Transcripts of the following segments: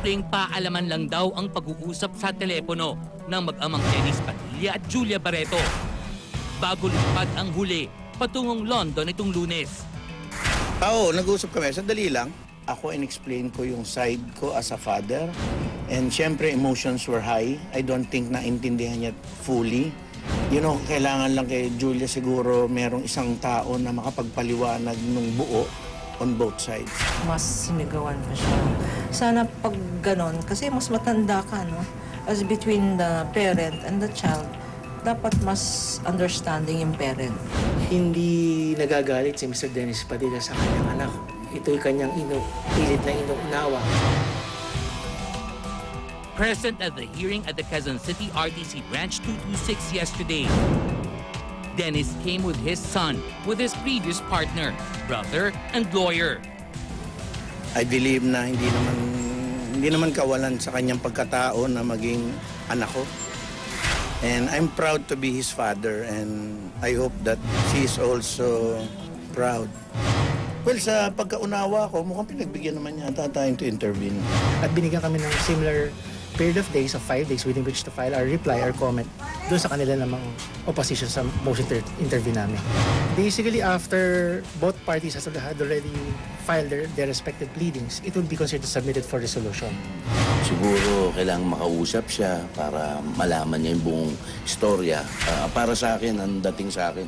simpleng paalaman lang daw ang pag-uusap sa telepono ng mag-amang Dennis Padilla at Julia Barreto bago lumipad ang huli patungong London itong Lunes. Oo, nag-uusap kami. Sandali lang. Ako in-explain ko yung side ko as a father. And syempre, emotions were high. I don't think naintindihan niya fully. You know, kailangan lang kay Julia siguro merong isang tao na makapagpaliwanag ng buo on both sides. Mas sinigawan pa siya. Sana pag ganon, kasi mas matanda ka, no? As between the parent and the child, dapat mas understanding yung parent. Hindi nagagalit si Mr. Dennis Padilla sa kanyang anak. Ito'y kanyang pilit na inuunawa. Present at the hearing at the Quezon City RTC Branch 226 yesterday, Dennis came with his son, with his previous partner, brother, and lawyer. I believe na hindi naman kawalan sa kanyang pagkatao na maging anak ko. And I'm proud to be his father, and I hope that she is also proud. Well, sa pagkaunawa ko, mukhang pinagbigyan naman yata tayong to intervene. At binigyan kami ng similar period of days, of 5 days, within which to file our reply or comment doon sa kanila namang opposition sa motion to intervene namin. Basically, after both parties had already filed their respective pleadings, it will be considered submitted for resolution. Siguro kailangang makausap siya para malaman niya yung buong istorya. Para sa akin, ang dating sa akin,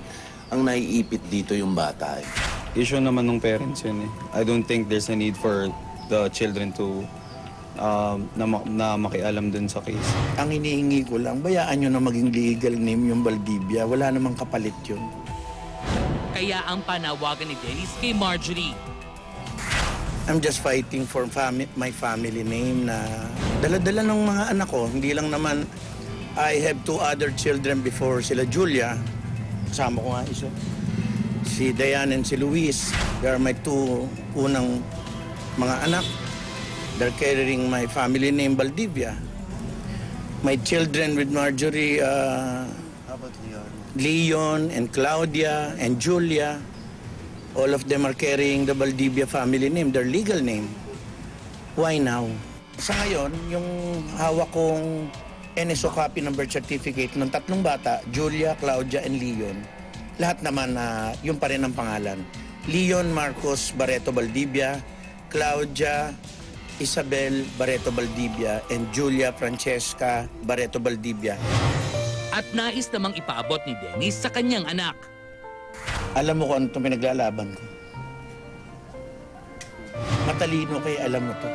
ang naiipit dito yung bata. Issue naman ng parents yun eh. I don't think there's a need for the children to na makialam dun sa case. Ang hinihingi ko lang, bayaan nyo na maging legal name yung Valdivia. Wala namang kapalit yun. Kaya ang panawagan ni Dennis kay Marjorie. I'm just fighting for my family name na dala-dala ng mga anak ko. Hindi lang naman, I have 2 other children before sila Julia. Kasama ko nga isa. Si Diane and si Luis. They are my 2 unang mga anak. They're carrying my family name, Valdivia. My children with Marjorie, how about Leon and Claudia and Julia. All of them are carrying the Valdivia family name, their legal name. Why now? Sa ngayon, yung hawak kong NSO copy ng birth certificate ng 3 bata, Julia, Claudia, and Leon, lahat naman yung pa rin ang pangalan. Leon Marcos Barreto Valdivia, Claudia Isabel Barreto Valdivia, and Julia Francesca Barreto Valdivia. At nais namang ipaabot ni Dennis sa kanyang anak. Alam mo kung ano itong pinaglalaban ko. Matalino kayo, alam mo to.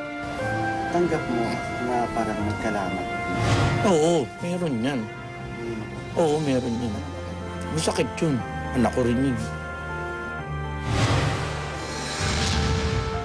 Tanggap mo na parang magkalamat. Oo, meron yan. Oo, meron yan. Masakit yun. Anak ko rin yun.